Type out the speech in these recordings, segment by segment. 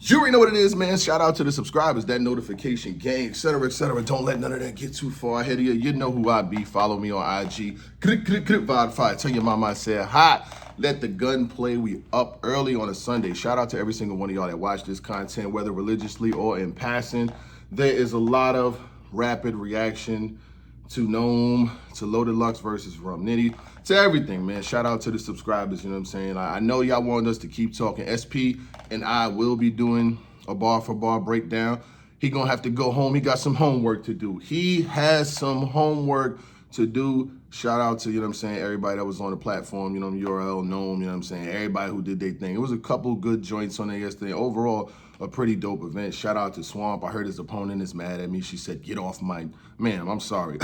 You already know what it is, man. Shout out to the subscribers, that notification gang, etc., etc. Don't let none of that get too far ahead of you. You know who I be. Follow me on IG. Vibe Fire. Tell your mama I said hi. Let the gun play. We up early on a Sunday. Shout out to every single one of y'all that watch this content, whether religiously or in passing. There is a lot of rapid reaction to Gnome, to Loaded Lux versus Rum Nitty, to everything, man. Shout out to the subscribers, you know what I'm saying? I know y'all wanted us to keep talking. SP and I will be doing a bar for bar breakdown. He gonna have to go home. He got some homework to do. He has some homework to do. Shout out to, you know what I'm saying, everybody that was on the platform, you know, URL, Gnome, you know what I'm saying, everybody who did their thing. It was a couple good joints on there yesterday. Overall, a pretty dope event. Shout out to Swamp. I heard his opponent is mad at me. She said, get off my, ma'am, I'm sorry.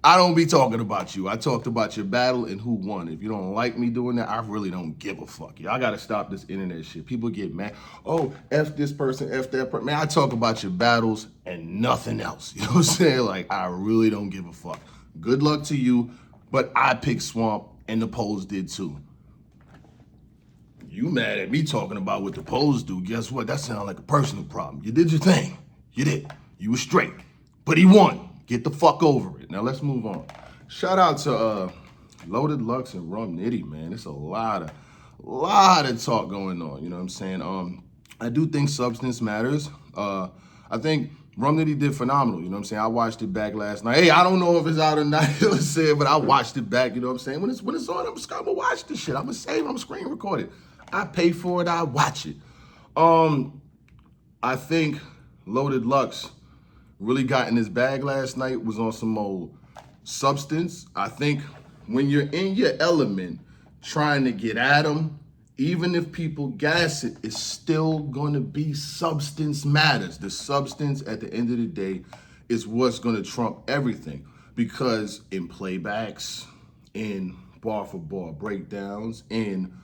I don't be talking about you. I talked about your battle and who won. If you don't like me doing that, I really don't give a fuck. Y'all gotta stop this internet shit. People get mad. Oh, F this person, F that person. Man, I talk about your battles and nothing else. You know what I'm saying? Like, I really don't give a fuck. Good luck to you, but I picked Swamp and the polls did too. You mad at me talking about what the polls do. Guess what? That sounds like a personal problem. You did your thing. You did. You were straight. But he won. Get the fuck over it. Now let's move on. Shout out to Loaded Lux and Rum Nitty, man. It's a lot of talk going on. You know what I'm saying? I do think substance matters. I think Rum Nitty did phenomenal. You know what I'm saying? I watched it back last night. Hey, I don't know if it's out or not, but I watched it back. You know what I'm saying? When it's on, I'm gonna watch this shit. I'm gonna save it. I'm gonna screen record it. I pay for it. I watch it. I think Loaded Lux really got in his bag last night, was on some old substance. I think when you're in your element trying to get at him, even if people gas it, it's still gonna be substance matters. The substance at the end of the day is what's gonna trump everything. Because in playbacks, in bar for bar breakdowns, in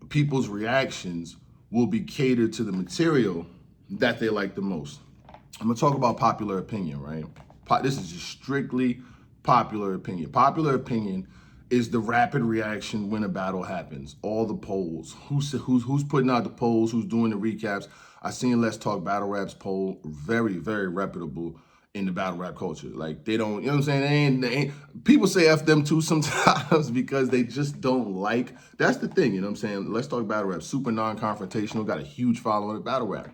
people's reactions will be catered to the material that they like the most. I'm gonna talk about popular opinion, right? This is just strictly popular opinion. Popular opinion is the rapid reaction when a battle happens. All the polls, who's putting out the polls, who's doing the recaps. I seen Let's Talk Battle Raps poll, very, very reputable in the battle rap culture. Like, they don't, you know what I'm saying? They ain't, people say F them too sometimes because they just don't like, that's the thing, you know what I'm saying? Let's Talk Battle Rap, super non-confrontational, got a huge following in battle rap.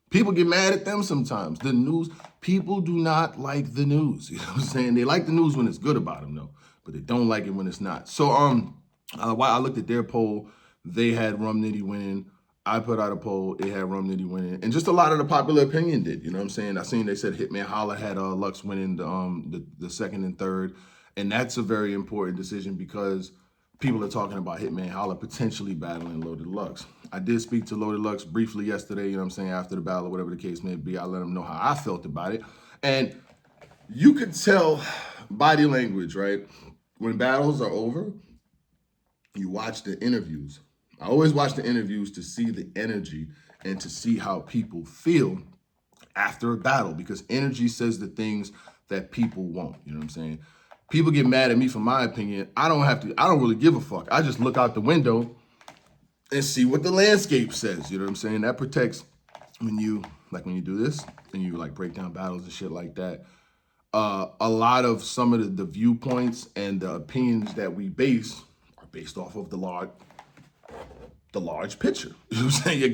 People get mad at them sometimes. The news, people do not like the news, you know what I'm saying? They like the news when it's good about them though, but they don't like it when it's not. So while I looked at their poll, they had Rum Nitty winning. I put out a poll, it had Rum Nitty winning, and just a lot of the popular opinion did, you know what I'm saying? I seen they said Hitman Holla had Lux winning the second and third, and that's a very important decision because people are talking about Hitman Holla potentially battling Loaded Lux. I did speak to Loaded Lux briefly yesterday, you know what I'm saying, after the battle, whatever the case may be. I let him know how I felt about it, and you could tell body language, right? When battles are over, you watch the interviews. I always watch the interviews to see the energy and to see how people feel after a battle, because energy says the things that people want, you know what I'm saying? People get mad at me for my opinion. I don't really give a fuck. I just look out the window and see what the landscape says, you know what I'm saying? That protects when you do this and you like break down battles and shit like that. A lot of some of the viewpoints and the opinions that we base are based off of the large picture. You know what I'm saying?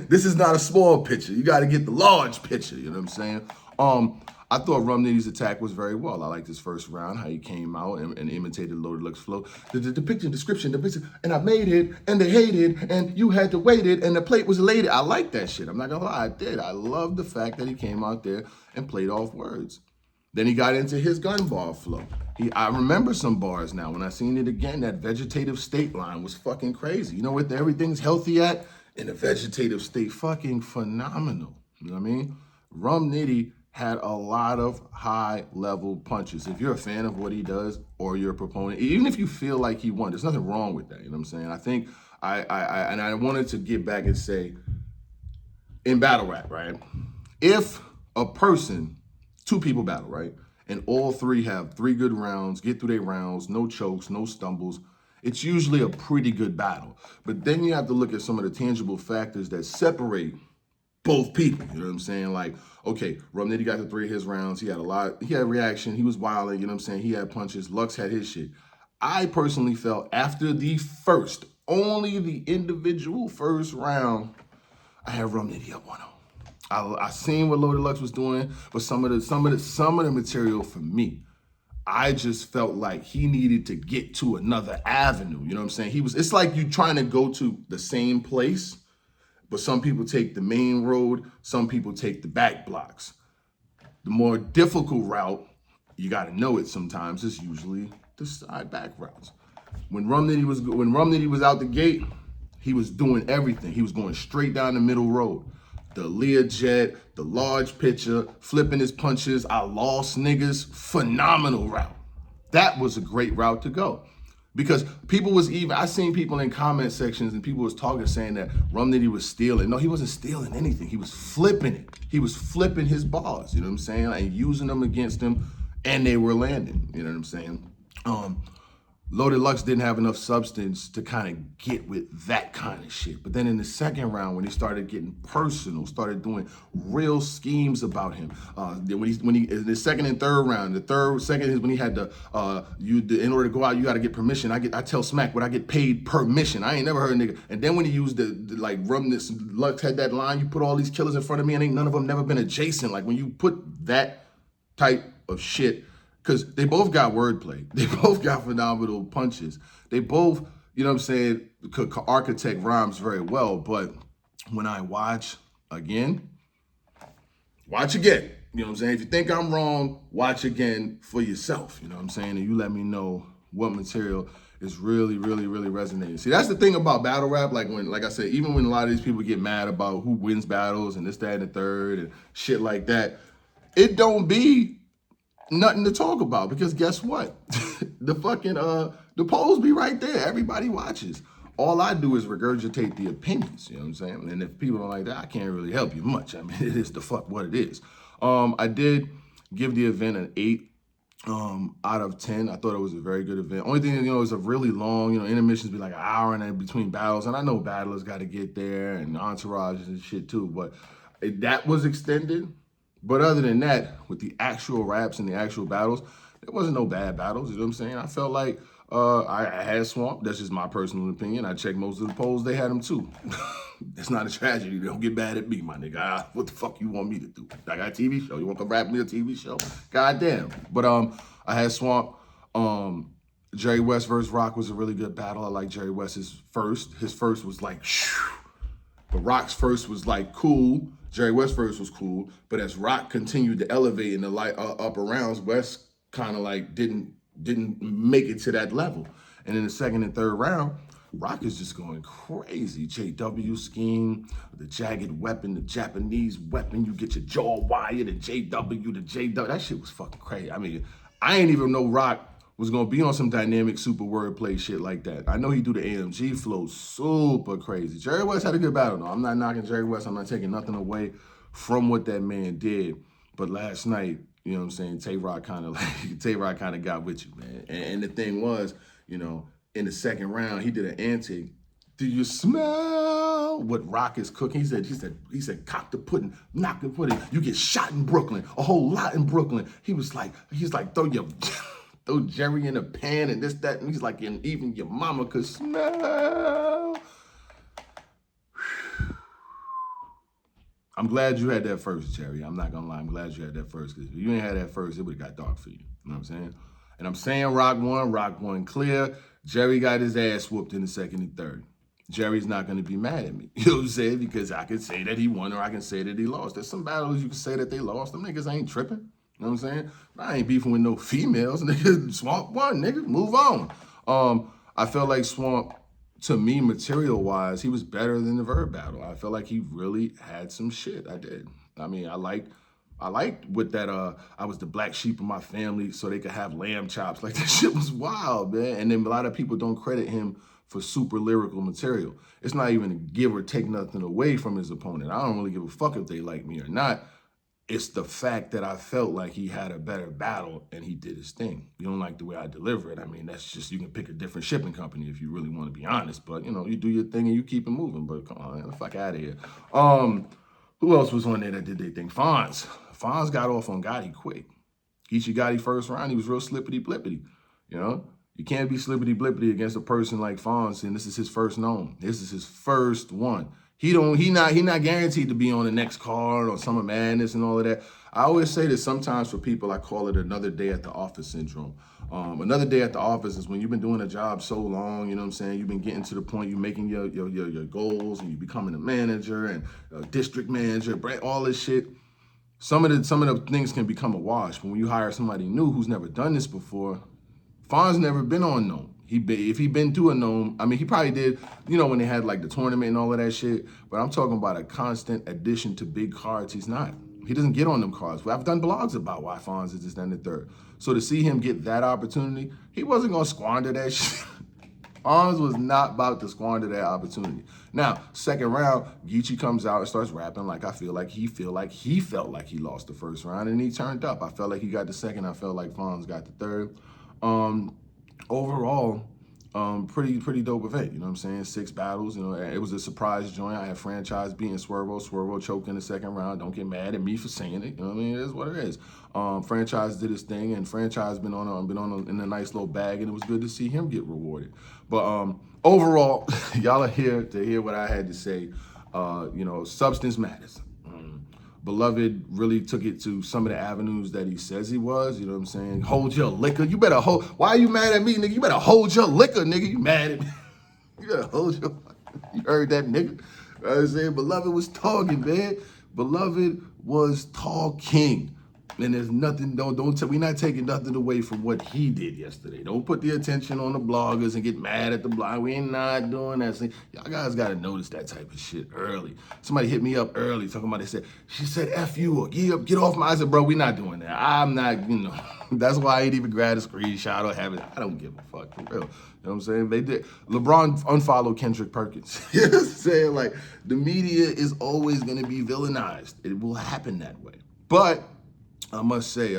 This is not a small picture. You got to get the large picture. You know what I'm saying? I thought Rum Nitty's attack was very well. I liked his first round, how he came out and imitated Loaded Lux flow. The picture, description, the picture, and I made it, and they hated, and you had to wait it, and the plate was elated. I like that shit. I'm not gonna lie, I did. I love the fact that he came out there and played off words. Then he got into his gun bar flow. I remember some bars now. When I seen it again, that vegetative state line was fucking crazy. You know what everything's healthy at? In a vegetative state, fucking phenomenal. You know what I mean? Rum Nitty had a lot of high level punches. If you're a fan of what he does or you're a proponent, even if you feel like he won, there's nothing wrong with that. You know what I'm saying? I think I wanted to get back and say, in battle rap, right? If a person, two people battle, right? And all three have 3 good rounds, get through their rounds, no chokes, no stumbles, it's usually a pretty good battle. But then you have to look at some of the tangible factors that separate both people. You know what I'm saying? Like, okay, Nitty got the 3 of his rounds. He had a lot. He had reaction. He was wilding. You know what I'm saying? He had punches. Lux had his shit. I personally felt after the first, only the individual first round, I had Nitty up 1-0. I seen what Loaded Lux was doing, but some of the material for me, I just felt like he needed to get to another avenue. You know what I'm saying? It's like you trying to go to the same place, but some people take the main road, some people take the back blocks. The more difficult route, you got to know it sometimes, is usually the side back routes. When Rum Nitty was out the gate, he was doing everything. He was going straight down the middle road. The Learjet, the large pitcher, flipping his punches. I lost niggas. Phenomenal route. That was a great route to go. Because people was I seen people in comment sections and people was talking, saying that Rum Nitty was stealing. No, he wasn't stealing anything. He was flipping it. He was flipping his bars, you know what I'm saying? And using them against him, and they were landing, you know what I'm saying? Loaded Lux didn't have enough substance to kind of get with that kind of shit. But then in the second round, when he started getting personal, started doing real schemes about him. Then when he in the second and third round, second is when he had in order to go out, you got to get permission. I tell Smack, but I get paid per mission. I ain't never heard a nigga. And then when he used Lux had that line, you put all these killers in front of me and ain't none of them never been adjacent. Like when you put that type of shit, because they both got wordplay. They both got phenomenal punches. They both, you know what I'm saying, could architect rhymes very well. But when I watch again. You know what I'm saying? If you think I'm wrong, watch again for yourself. You know what I'm saying? And you let me know what material is really, really, really resonating. See, that's the thing about battle rap. Like I said, even when a lot of these people get mad about who wins battles and this, that, and the third and shit like that, it don't be nothing to talk about, because guess what? The polls be right there. Everybody watches. All I do is regurgitate the opinions, you know what I'm saying? And if people don't like that, I can't really help you much. I mean, it is the fuck what it is. I did give the event an 8 out of 10. I thought it was a very good event. Only thing, it was a really long, intermissions be like an hour and then between battles. And I know battlers got to get there and entourages and shit too, but that was extended. But other than that, with the actual raps and the actual battles, there wasn't no bad battles, you know what I'm saying? I felt like I had Swamp. That's just my personal opinion. I checked most of the polls. They had him too. It's not a tragedy. Don't get mad at me, my nigga. What the fuck you want me to do? I got a TV show. You want to come rap me a TV show? Goddamn. But I had Swamp. Jerry West versus Rock was a really good battle. I like Jerry West's first. His first was like, shoo. But Rock's first was like cool. Jerry West's first was cool. But as Rock continued to elevate in the upper rounds, West kind of like didn't make it to that level. And in the second and third round, Rock is just going crazy. JW scheme, the jagged weapon, the Japanese weapon. You get your jaw wire, the JW, the JW. That shit was fucking crazy. I mean, I ain't even know Rock was gonna be on some dynamic super wordplay shit like that. I know he do the AMG flow super crazy. Jerry West had a good battle though. I'm not knocking Jerry West. I'm not taking nothing away from what that man did. But last night, you know what I'm saying, Tay-Rock kind of got with you, man. And the thing was, in the second round, he did an antic. Do you smell what Rock is cooking? He said, cock the pudding, knock the pudding. You get shot in Brooklyn, a whole lot in Brooklyn. He's like, throw Jerry in a pan and this, that, and he's like, and even your mama could smell. I'm glad you had that first, Jerry. I'm not gonna lie, I'm glad you had that first, because if you ain't had that first, it would've got dark for you. You know what I'm saying? And I'm saying Rock won clear. Jerry got his ass whooped in the second and third. Jerry's not gonna be mad at me. You know what I'm saying? Because I can say that he won or I can say that he lost. There's some battles you can say that they lost. Them niggas ain't tripping. You know what I'm saying? I ain't beefing with no females. Nigga, Swamp won, nigga. Move on. I felt like Swamp, to me, material-wise, he was better than the Verb battle. I felt like he really had some shit. I did. I mean, I liked with that, I was the black sheep of my family, so they could have lamb chops. Like, that shit was wild, man. And then a lot of people don't credit him for super lyrical material. It's not even to give or take nothing away from his opponent. I don't really give a fuck if they like me or not. It's the fact that I felt like he had a better battle and he did his thing. You don't like the way I deliver it. I mean, that's just, you can pick a different shipping company if you really want to be honest. But, you know, you do your thing and you keep it moving. But come on, get the fuck out of here. Who else was on there that did their thing? Fawns. Fawns got off on Gotti quick. Geechee Gotti first round, he was real slippity-blippity, you know? You can't be slippity-blippity against a person like Fawn, and this is his first known. This is his first one. He not guaranteed to be on the next card or Summer Madness and all of that. I always say this sometimes for people, I call it another day at the office syndrome. Another day at the office is when you've been doing a job so long, you know what I'm saying? You've been getting to the point, you're making your goals and you're becoming a manager and a district manager, all this shit. Some of the things can become a wash. But when you hire somebody new who's never done this before, Fawn's never been on Gnome. If he been to a Gnome, I mean, he probably did, you know, when they had like the tournament and all of that shit. But I'm talking about a constant addition to big cards. He's not. He doesn't get on them cards. I've done blogs about why Fawn's is this, that, and the third. So to see him get that opportunity, he wasn't going to squander that shit. Fawn's was not about to squander that opportunity. Now, second round, Geechee comes out and starts rapping like he felt like he lost the first round, and he turned up. I felt like he got the second. I felt like Fawn's got the third. Overall, pretty dope event. You know what I'm saying? 6 battles. You know, it was a surprise joint. I had Franchise beating Swervo choked in the second round. Don't get mad at me for saying it. You know what I mean? It is what it is. Franchise did his thing, and Franchise been in a nice little bag, and it was good to see him get rewarded. But overall, y'all are here to hear what I had to say. You know, substance matters. Beloved really took it to some of the avenues that he says he was, you know what I'm saying? Hold your liquor. You better hold, why are you mad at me, nigga? You better hold your liquor, nigga. You mad at me? You better hold your, you heard that, nigga? You know what I'm saying? Beloved was talking, man. Beloved was talking. And there's nothing, we're not taking nothing away from what he did yesterday. Don't put the attention on the bloggers and get mad at the blog. We ain't not doing that. See, y'all guys got to notice that type of shit early. Somebody hit me up early talking about, she said, F you or get off my, I said, bro, we not doing that. I'm not, you know, that's why I ain't even grab a screenshot or have it. I don't give a fuck, for real. You know what I'm saying? They did. LeBron unfollowed Kendrick Perkins. You know what I'm saying? Like, the media is always going to be villainized. It will happen that way. But I must say,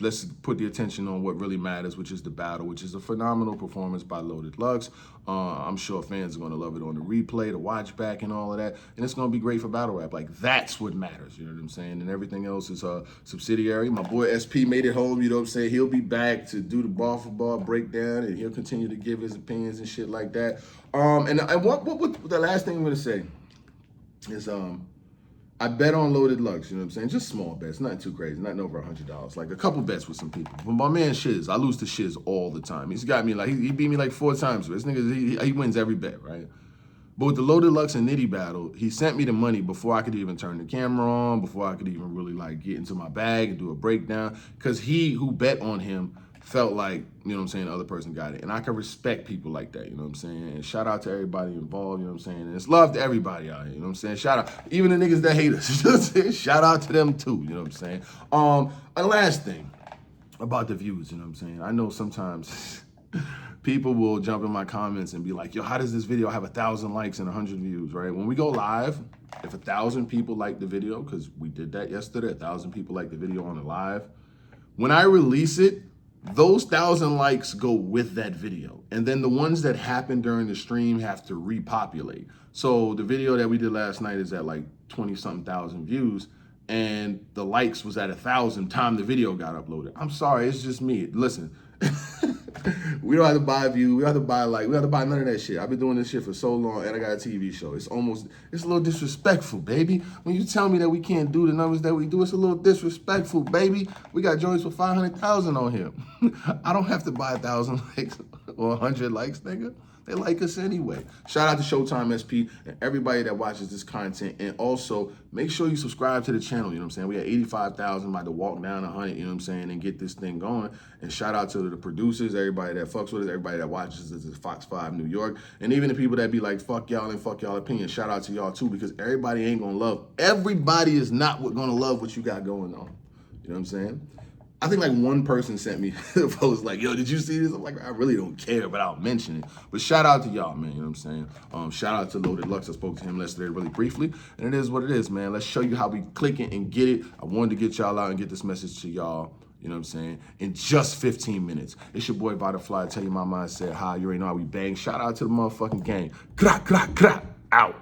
let's put the attention on what really matters, which is the battle, which is a phenomenal performance by Loaded Lux. I'm sure fans are going to love it on the replay, the watch back, and all of that. And it's going to be great for battle rap. Like, that's what matters, you know what I'm saying? And everything else is subsidiary. My boy SP made it home, you know what I'm saying? He'll be back to do the bar for bar breakdown, and he'll continue to give his opinions and shit like that. And what the last thing I'm going to say is, I bet on Loaded Lux, you know what I'm saying? Just small bets, nothing too crazy, nothing over $100. Like a couple bets with some people. But my man Shiz, I lose to Shiz all the time. He's got me like, he beat me like 4 times. This nigga, he wins every bet, right? But with the Loaded Lux and Nitty battle, he sent me the money before I could even turn the camera on, before I could even really like get into my bag and do a breakdown. Because he who bet on him felt like, you know what I'm saying, the other person got it. And I can respect people like that, you know what I'm saying? And shout out to everybody involved, you know what I'm saying? And it's love to everybody out here, you know what I'm saying? Shout out, even the niggas that hate us, you know what I'm saying? Shout out to them too, you know what I'm saying? A last thing about the views, you know what I'm saying? I know sometimes people will jump in my comments and be like, yo, how does this video have 1,000 likes and 100 views, right? When we go live, if 1,000 people like the video, because we did that yesterday, 1,000 people like the video on the live, when I release it, those 1,000 likes go with that video. And then the ones that happen during the stream have to repopulate. So the video that we did last night is at like 20-something thousand views, and the likes was at 1,000 time the video got uploaded. I'm sorry, it's just me. Listen, we don't have to buy views. We don't have to buy we don't have to buy none of that shit. I've been doing this shit for so long, and I got a TV show. It's a little disrespectful, baby. When you tell me that we can't do the numbers that we do, it's a little disrespectful, baby. We got joints for 500,000 on here. I don't have to buy 1,000 likes or 100 likes, nigga. They like us anyway. Shout out to Showtime SP and everybody that watches this content. And also, make sure you subscribe to the channel, you know what I'm saying? We had 85,000, about to walk down 100, you know what I'm saying, and get this thing going. And shout out to the producers, everybody that fucks with us, everybody that watches us at Fox 5 New York, and even the people that be like, fuck y'all and fuck y'all opinion. Shout out to y'all too, because everybody ain't gonna love. Everybody is not gonna love what you got going on. You know what I'm saying? I think like one person sent me a post like, yo, did you see this? I'm like, I really don't care, but I'll mention it. But shout out to y'all, man, you know what I'm saying? Shout out to Loaded Lux. I spoke to him yesterday really briefly. And it is what it is, man. Let's show you how we click it and get it. I wanted to get y'all out and get this message to y'all, you know what I'm saying, in just 15 minutes. It's your boy Butterfly. Tell you my mind said hi. You already know how we bang. Shout out to the motherfucking gang. Crack, crack, crack. Out.